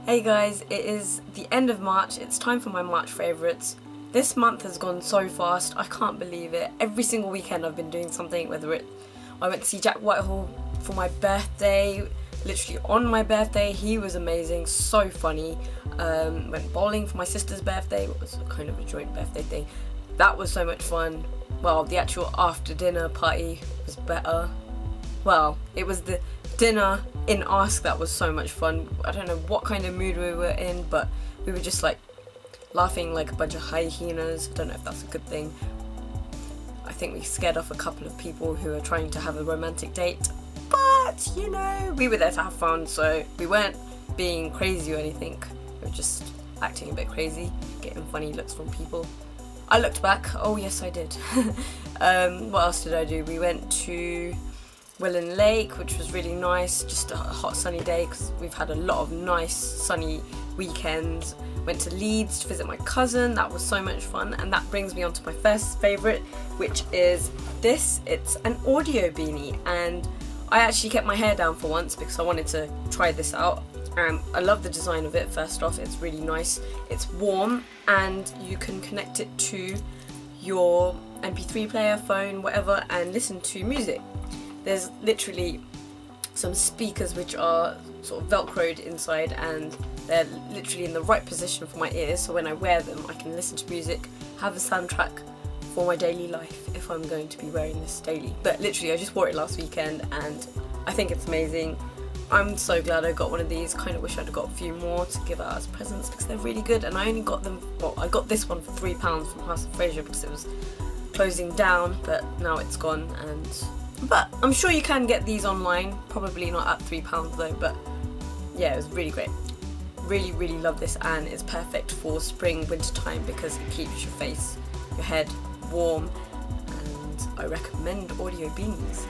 Hey guys, it is the end of March. It's time for my March favourites. This month has gone so fast, I can't believe it. Every single weekend I've been doing something, I went to see Jack Whitehall for my birthday, literally on my birthday. He was amazing, so funny. Went bowling for my sister's birthday. It was kind of a joint birthday thing. That was so much fun. Well, the actual after dinner party was better. Well, it was the dinner in Ask that was so much fun. I don't know what kind of mood we were in, but we were just like laughing like a bunch of hyenas. I don't know if that's a good thing. I think we scared off a couple of people who were trying to have a romantic date, but you know, we were there to have fun, so we weren't being crazy or anything. We were just acting a bit crazy, getting funny looks from people. I looked back, oh yes I did. What else did I do? We went to Willen Lake, which was really nice, just a hot sunny day because we've had a lot of nice sunny weekends. Went to Leeds to visit my cousin, that was so much fun, and that brings me on to my first favourite, which is this. It's an audio beanie, and I actually kept my hair down for once because I wanted to try this out. I love the design of it. First off, it's really nice, it's warm, and you can connect it to your MP3 player, phone, whatever, and listen to music. There's literally some speakers which are sort of velcroed inside, and they're literally in the right position for my ears, so when I wear them I can listen to music, have a soundtrack for my daily life if I'm going to be wearing this daily. But literally I just wore it last weekend and I think it's amazing. I'm so glad I got one of these. Kind of wish I'd got a few more to give out as presents because they're really good, and I only got them, well, I got this one for £3 from House of Fraser because it was closing down, but now it's gone. But I'm sure you can get these online, probably not at £3 though, but yeah, it was really great. Really love this, and it's perfect for spring, winter time because it keeps your face, your head warm, and I recommend audio beanies.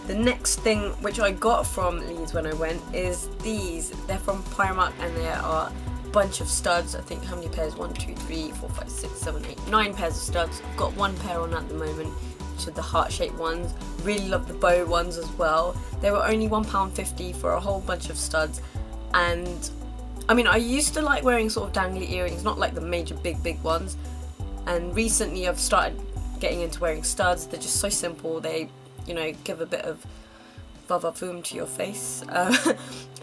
The next thing which I got from Leeds when I went is these. They're from Primark and there are a bunch of studs. I think how many pairs? 1, 2, 3, 4, 5, 6, 7, 8, 9 pairs of studs. I've got one pair on at the moment, which are the heart-shaped ones. Really love the bow ones as well. They were only £1.50 for a whole bunch of studs, and I mean, I used to like wearing sort of dangly earrings, not like the major big ones, and recently I've started getting into wearing studs. They're just so simple. They, you know, give a bit of va-va-voom to your face,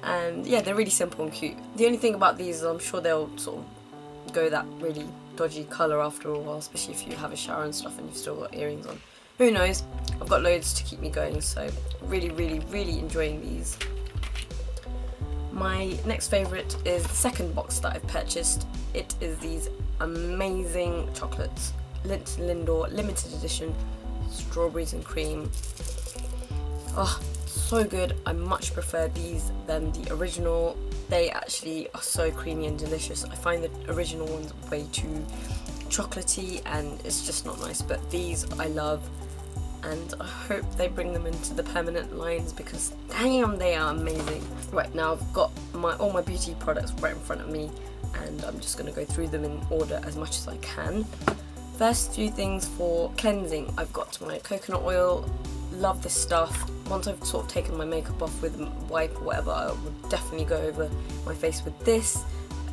and yeah, they're really simple and cute. The only thing about these is I'm sure they'll sort of go that really dodgy colour after a while, especially if you have a shower and stuff and you've still got earrings on. Who knows? I've got loads to keep me going, so really enjoying these. My next favourite is the second box that I've purchased. It is these amazing chocolates, Lindt Lindor limited edition, strawberries and cream. Oh, so good. I much prefer these than the original. They actually are so creamy and delicious. I find the original ones way too chocolatey and it's just not nice, but these I love, and I hope they bring them into the permanent lines because damn, they are amazing. Right, now I've got all my beauty products right in front of me, and I'm just going to go through them in order as much as I can. First few things for cleansing. I've got my coconut oil. Love this stuff. Once I've sort of taken my makeup off with a wipe or whatever, I would definitely go over my face with this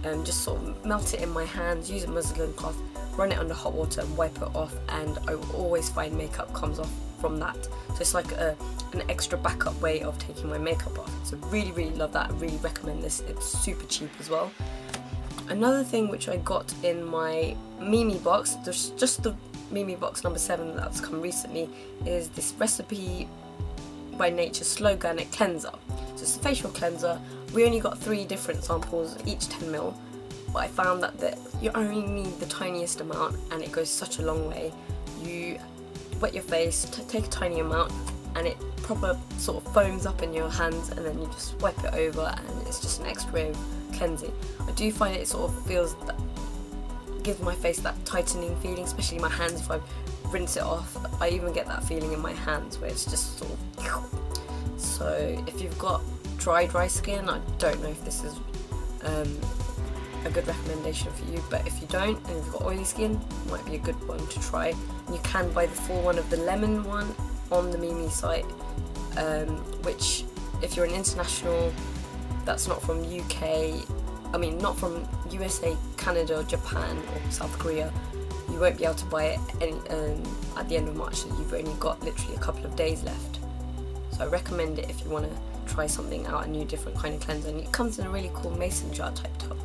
and just sort of melt it in my hands, use a muslin cloth, run it under hot water and wipe it off, and I will always find makeup comes off from that. So it's like an extra backup way of taking my makeup off. So really love that. I really recommend this. It's super cheap as well. Another thing which I got in my Mimi box, just the Mimi box number 7 that's come recently, is this Recipe by Nature Slow Garnet Cleanser. So it's a facial cleanser. We only got 3 different samples, each 10ml, but I found that you only need the tiniest amount and it goes such a long way. You wet your face, take a tiny amount, and it proper sort of foams up in your hands, and then you just wipe it over and it's just an extra way of cleansing. I do find it sort of gives my face that tightening feeling, especially my hands. If I rinse it off, I even get that feeling in my hands where it's just sort of. So if you've got dry skin, I don't know if this is a good recommendation for you, but if you don't and you've got oily skin, it might be a good one to try. And you can buy the full one of the lemon one on the Mimi site, which if you're an international that's not from UK, I mean not from USA, Canada, Japan or South Korea, you won't be able to buy it at the end of March, so you've only got literally a couple of days left. So I recommend it if you want to try something out, a new different kind of cleanser, and it comes in a really cool mason jar type tub.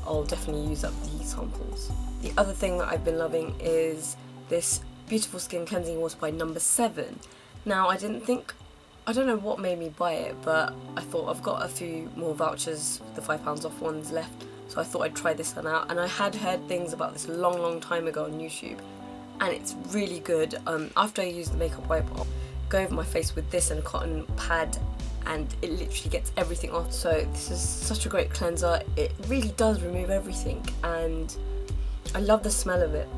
I'll definitely use up these samples. The other thing that I've been loving is this Beautiful Skin Cleansing Water by No. 7. Now I don't know what made me buy it, but I thought I've got a few more vouchers, the £5 off ones left, so I thought I'd try this one out. And I had heard things about this a long time ago on YouTube, and it's really good. After I use the makeup wipe, I'll go over my face with this and a cotton pad, and it literally gets everything off. So this is such a great cleanser. It really does remove everything, and I love the smell of it.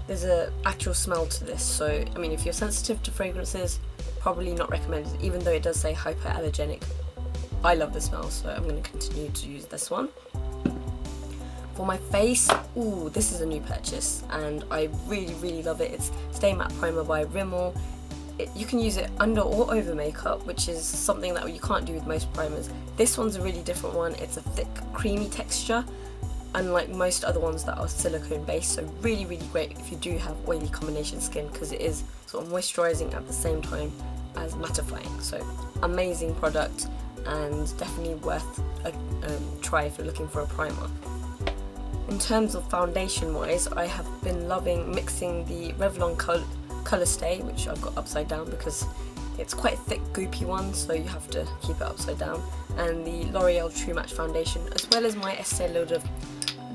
There's an actual smell to this, so I mean if you're sensitive to fragrances, probably not recommended, even though it does say hypoallergenic. I love the smell, so I'm going to continue to use this one. For my face, ooh, this is a new purchase and I really love it. It's Stay Matte Primer by Rimmel. You can use it under or over makeup, which is something that you can't do with most primers. This one's a really different one. It's a thick, creamy texture, unlike most other ones that are silicone based, so really great if you do have oily combination skin, because it is sort of moisturising at the same time as mattifying. So amazing product, and definitely worth a try if you're looking for a primer. In terms of foundation wise, I have been loving mixing the Revlon Colour Stay, which I've got upside down because it's quite a thick goopy one, so you have to keep it upside down, and the L'Oreal True Match foundation, as well as my Estee Lauder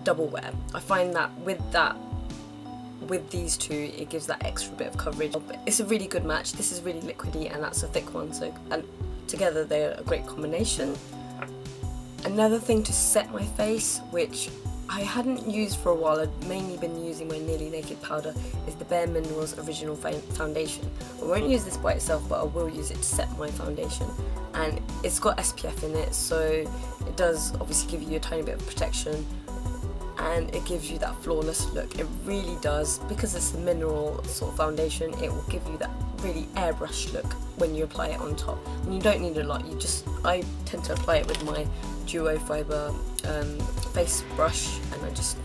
Double Wear. I find that with these two, it gives that extra bit of coverage. But it's a really good match. This is really liquidy and that's a thick one, so and together they're a great combination. Another thing to set my face, which I hadn't used for a while, I'd mainly been using my Nearly Naked powder, is the Bare Minerals Original Foundation. I won't use this by itself, but I will use it to set my foundation, and it's got SPF in it, so it does obviously give you a tiny bit of protection, and it gives you that flawless look. It really does, because it's a mineral sort of foundation. It will give you that really airbrush look when you apply it on top, and you don't need a lot. I tend to apply it with my Duo Fiber face brush, and I just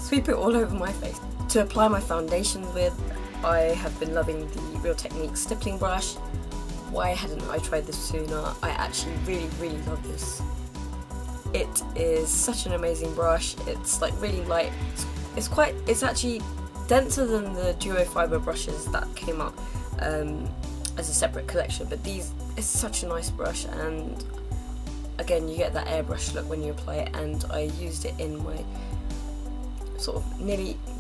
sweep it all over my face. To apply my foundation with, I have been loving the Real Techniques stippling brush. Why hadn't I tried this sooner? I actually really love this. It is such an amazing brush. It's like really light. It's actually denser than the Duo Fiber brushes that came out as a separate collection, but it's such a nice brush, and again you get that airbrush look when you apply it. And I used it in my sort of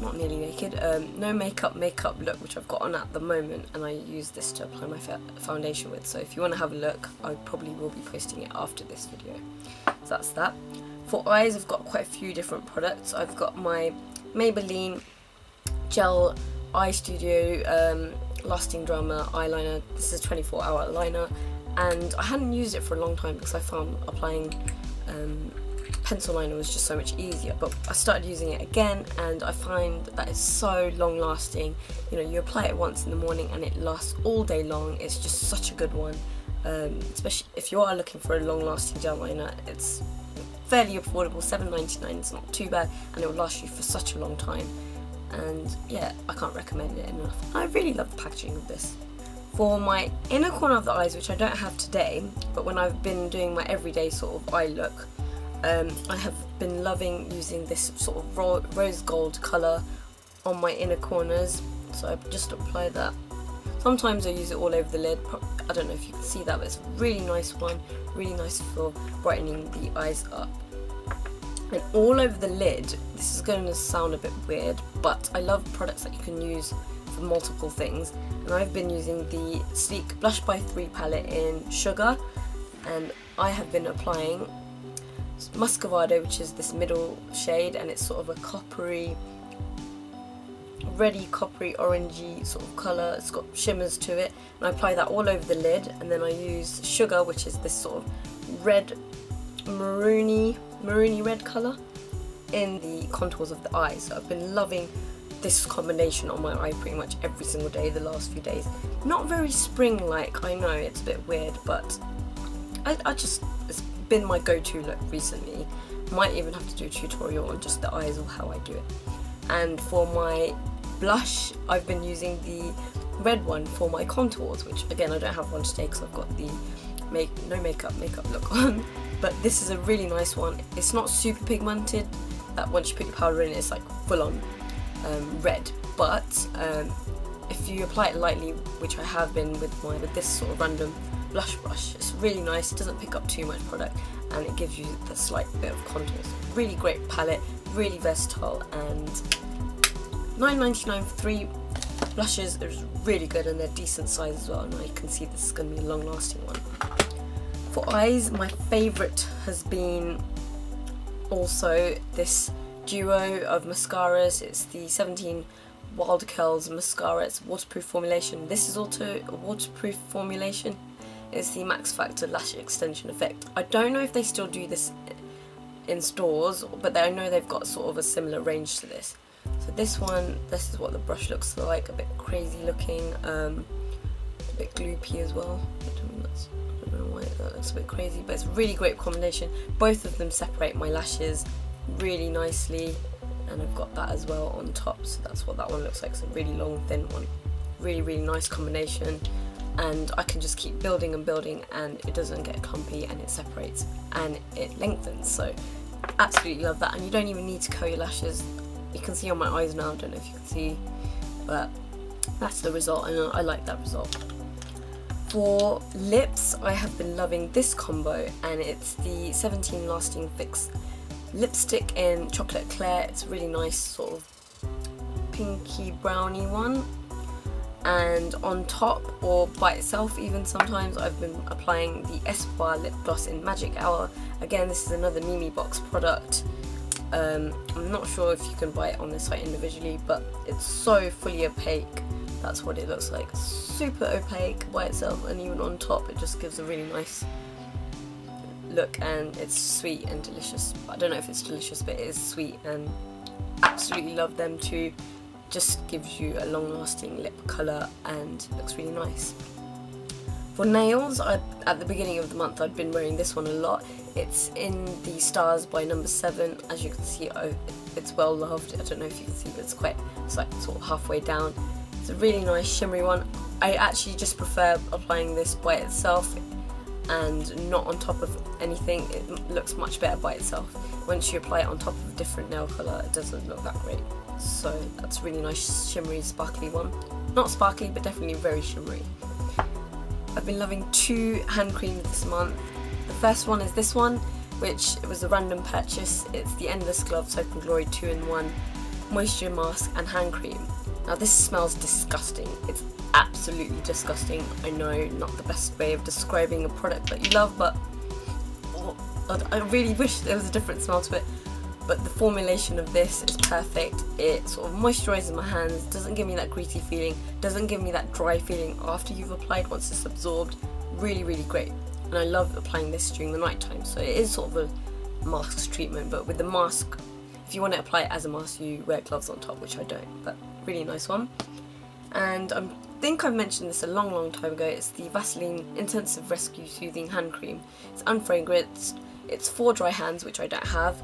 not nearly naked, no makeup look, which I've got on at the moment, and I use this to apply my foundation with. So if you want to have a look, I probably will be posting it after this video. So that's that. For eyes, I've got quite a few different products. I've got my Maybelline Gel Eye Studio Lasting Drama eyeliner. This is a 24-hour liner, and I hadn't used it for a long time because I found applying pencil liner was just so much easier, but I started using it again, and I find that it's so long lasting. You know, you apply it once in the morning and it lasts all day long. It's just such a good one, especially if you are looking for a long lasting gel liner. It's fairly affordable, $7.99, it's not too bad, and it will last you for such a long time. And yeah, I can't recommend it enough. I really love the packaging of this. For my inner corner of the eyes, which I don't have today, but when I've been doing my everyday sort of eye look, I have been loving using this sort of rose gold colour on my inner corners. So I just apply that. Sometimes I use it all over the lid. I don't know if you can see that, but it's a really nice one. Really nice for brightening the eyes up. And all over the lid. This is going to sound a bit weird, but I love products that you can use for multiple things. And I've been using the Sleek Blush by 3 palette in Sugar, and I have been applying Muscovado, which is this middle shade, and it's sort of a coppery, reddy, coppery, orangey sort of colour. It's got shimmers to it, and I apply that all over the lid. And then I use Sugar, which is this sort of red, maroony red colour in the contours of the eyes. So I've been loving this combination on my eye pretty much every single day the last few days. Not very spring-like, I know it's a bit weird, but it's been my go-to look recently. Might even have to do a tutorial on just the eyes or how I do it. And for my blush, I've been using the red one for my contours, which again I don't have one today because I've got the no makeup look on, but this is a really nice one. It's not super pigmented, that once you put your powder in it's like full on red, but if you apply it lightly, which I have been with this sort of random blush brush, it's really nice. It doesn't pick up too much product and it gives you the slight bit of contours. Really great palette, really versatile, and $9.99 for 3 blushes is really good, and they're decent size as well, and I can see this is going to be a long lasting one. For eyes, my favourite has been also this duo of mascaras. It's the 17 Wild Curls mascara. It's waterproof formulation. This is also a waterproof formulation. It's the Max Factor Lash Extension Effect. I don't know if they still do this in stores, but I know they've got sort of a similar range to this. So this one, this is what the brush looks like, a bit crazy looking, a bit gloopy as well. I don't know why that looks a bit crazy, but it's a really great combination. Both of them separate my lashes really nicely, and I've got that as well on top, so that's what that one looks like. It's a really long thin one. Really nice combination, and I can just keep building and building and it doesn't get clumpy, and it separates and it lengthens, so absolutely love that. And you don't even need to curl your lashes. You can see on my eyes now, I don't know if you can see, but that's the result, and I like that result. For lips, I have been loving this combo, and it's the 17 Lasting Fix lipstick in Chocolate Eclair. It's a really nice sort of pinky brownie one, and on top or by itself even sometimes I've been applying the Espoir lip gloss in Magic Hour. Again, this is another Mimi Box product. I'm not sure if you can buy it on this site individually, but it's so fully opaque. That's what it looks like. Super opaque by itself, and even on top it just gives a really nice look, and it's sweet and delicious. I don't know if it's delicious, but it is sweet, and absolutely love them too. Just gives you a long lasting lip colour and looks really nice. For nails, at the beginning of the month I'd been wearing this one a lot. It's in the Stars by number 7. As you can see, it's well loved. I don't know if you can see, but it's like sort of halfway down. It's a really nice shimmery one. I actually just prefer applying this by itself and not on top of anything. It looks much better by itself. Once you apply it on top of a different nail colour, it doesn't look that great. So that's a really nice shimmery sparkly one. Not sparkly, but definitely very shimmery. I've been loving 2 hand creams this month. The first one is this one, which was a random purchase. It's the Endless Glove Soap and Glory 2-in-1 moisture mask and hand cream. Now this smells disgusting. It's absolutely disgusting. I know, not the best way of describing a product that you love, but I really wish there was a different smell to it. But the formulation of this is perfect. It sort of moisturises my hands, doesn't give me that greasy feeling, doesn't give me that dry feeling after you've applied once it's absorbed. Really great. And I love applying this during the night time. So it is sort of a mask treatment, but with the mask, if you want to apply it as a mask, you wear gloves on top, which I don't, but really nice one. And I think I've mentioned this a long time ago. It's the Vaseline Intensive Rescue Soothing Hand Cream. It's unfragranced, it's for dry hands, which I don't have,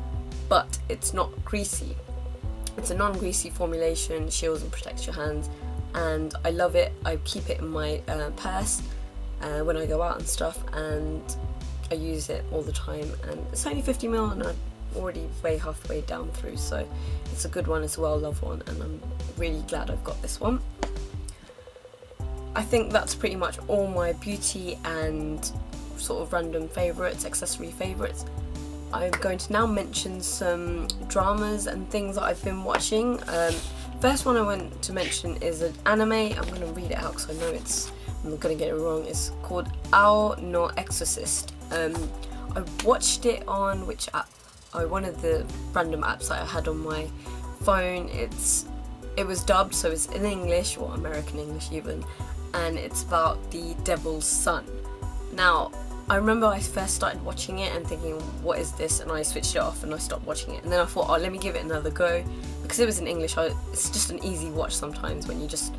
but it's not greasy. It's a non-greasy formulation, shields and protects your hands, and I love it. I keep it in my purse when I go out and stuff, and I use it all the time, and it's only 50ml and I'm already way halfway down through, so it's a good one. It's a well loved one, and I'm really glad I've got this one. I think that's pretty much all my beauty and sort of random favourites, accessory favourites. I'm going to now mention some dramas and things that I've been watching. First one I want to mention is an anime. I'm going to read it out because I know I'm not going to get it wrong. It's called Ao no Exorcist. I watched it on which app? One of the random apps that I had on my phone. It was dubbed, so it's in English, or American English even, and it's about the devil's son. Now, I remember I first started watching it and thinking, what is this? And I switched it off and I stopped watching it. And then I thought, let me give it another go. Because it was in English, it's just an easy watch sometimes when you just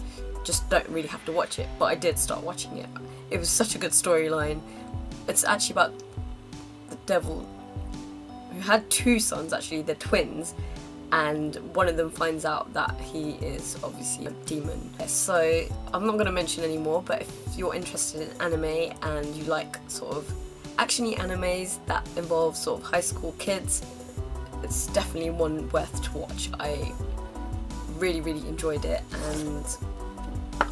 don't really have to watch it. But I did start watching it. It was such a good storyline. It's actually about the devil, who had two sons actually, they're twins, and one of them finds out that he is obviously a demon. So I'm not going to mention any more, but if you're interested in anime and you like sort of actiony animes that involve sort of high school kids, it's definitely one worth to watch. I really enjoyed it, and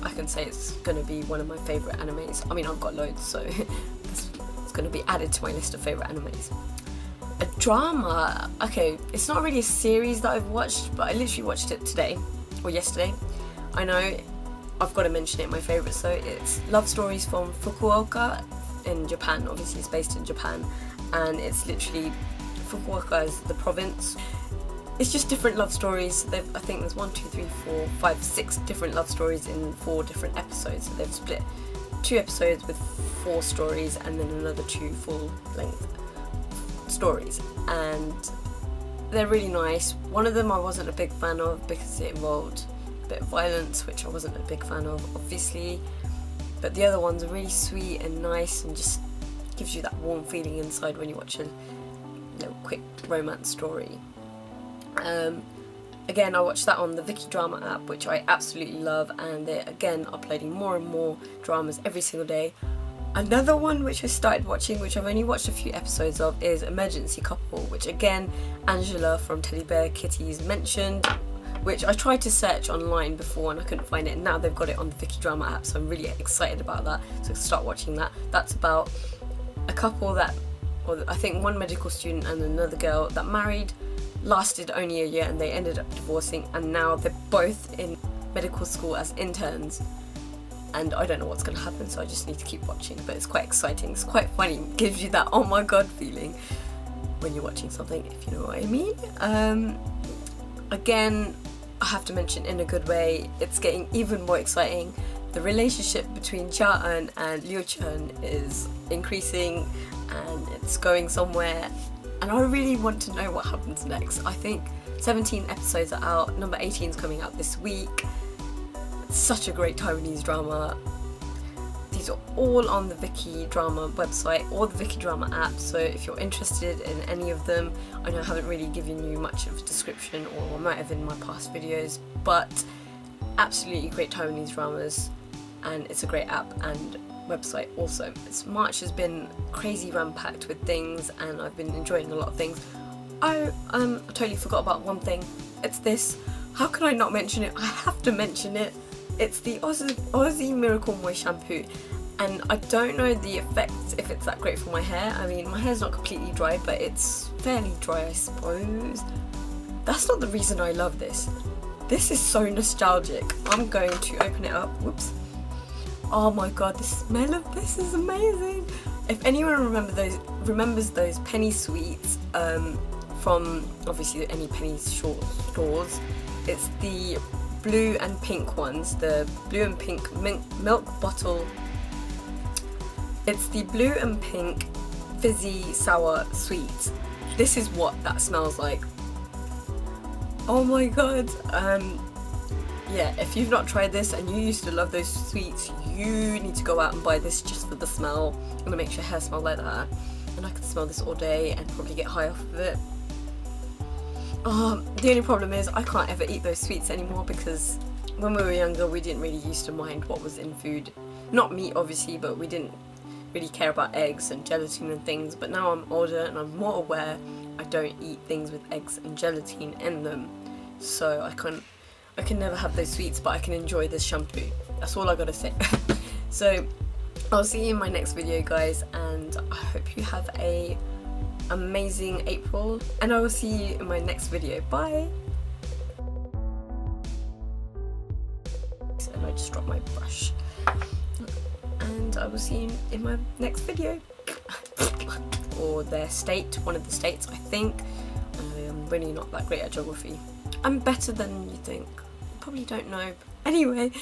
I can say it's going to be one of my favourite animes. I mean, I've got loads, so it's going to be added to my list of favourite animes. A drama, okay, it's not really a series that I've watched, but I literally watched it today, or yesterday. I know, I've got to mention it, my favourite, so it's Love Stories from Fukuoka in Japan. Obviously it's based in Japan, and it's literally, Fukuoka is the province. It's just different love stories. I think there's 1, 2, 3, 4, 5, 6 different love stories in 4 different episodes. So they've split 2 episodes with 4 stories, and then another 2 full-length stories, and they're really nice. One of them I wasn't a big fan of because it involved a bit of violence, which I wasn't a big fan of, obviously, but the other ones are really sweet and nice and just gives you that warm feeling inside when you watch a little quick romance story. Again, I watched that on the Viki Drama app, which I absolutely love, and they're again uploading more and more dramas every single day. Another one which I started watching, which I've only watched a few episodes of, is Emergency Couple, which again Angela from Teddy Bear Kitties mentioned, which I tried to search online before and I couldn't find it, and now they've got it on the Viki Drama app, so I'm really excited about that, so start watching that. That's about a couple that, or I think one medical student and another girl that married, lasted only a year, and they ended up divorcing, and now they're both in medical school as interns. And I don't know what's going to happen, so I just need to keep watching, but it's quite exciting, it's quite funny, it gives you that oh my god feeling when you're watching something, if you know what I mean. Again, I have to mention, in a good way, it's getting even more exciting. The relationship between Cha Eun and Liu Chun is increasing, and it's going somewhere, and I really want to know what happens next. I think 17 episodes are out, number 18 is coming out this week. Such a great Taiwanese drama. These are all on the Viki Drama website or the Viki Drama app, so if you're interested in any of them, I know I haven't really given you much of a description, or I might have in my past videos, but absolutely great Taiwanese dramas, and it's a great app and website also. March has been crazy ram-packed with things, and I've been enjoying a lot of things. I totally forgot about one thing. It's this. How can I not mention it? I have to mention it. It's the Aussie Miracle Moist shampoo, and I don't know the effects, if it's that great for my hair. I mean, my hair's not completely dry, but it's fairly dry, I suppose. That's not the reason I love this. This is so nostalgic. I'm going to open it up. Whoops. Oh my god, the smell of this is amazing. If anyone remembers those penny sweets from obviously any penny stores, it's the blue and pink ones, the blue and pink milk bottle. It's the blue and pink fizzy sour sweets. This is what that smells like. Oh my god. Yeah, if you've not tried this and you used to love those sweets, you need to go out and buy this just for the smell, and it makes your hair smell like that. And I could smell this all day and probably get high off of it. The only problem is I can't ever eat those sweets anymore, because when we were younger we didn't really used to mind what was in food. Not meat obviously, but we didn't really care about eggs and gelatin and things. But now I'm older and I'm more aware, I don't eat things with eggs and gelatin in them. So I can never have those sweets, but I can enjoy this shampoo. That's all I gotta say. So I'll see you in my next video, guys, and I hope you have a amazing April, and I will see you in my next video. Bye. And I just dropped my brush, and I will see you in my next video. Or their state, one of the states, I think. I'm really not that great at geography. I'm better than you think. Probably don't know. Anyway.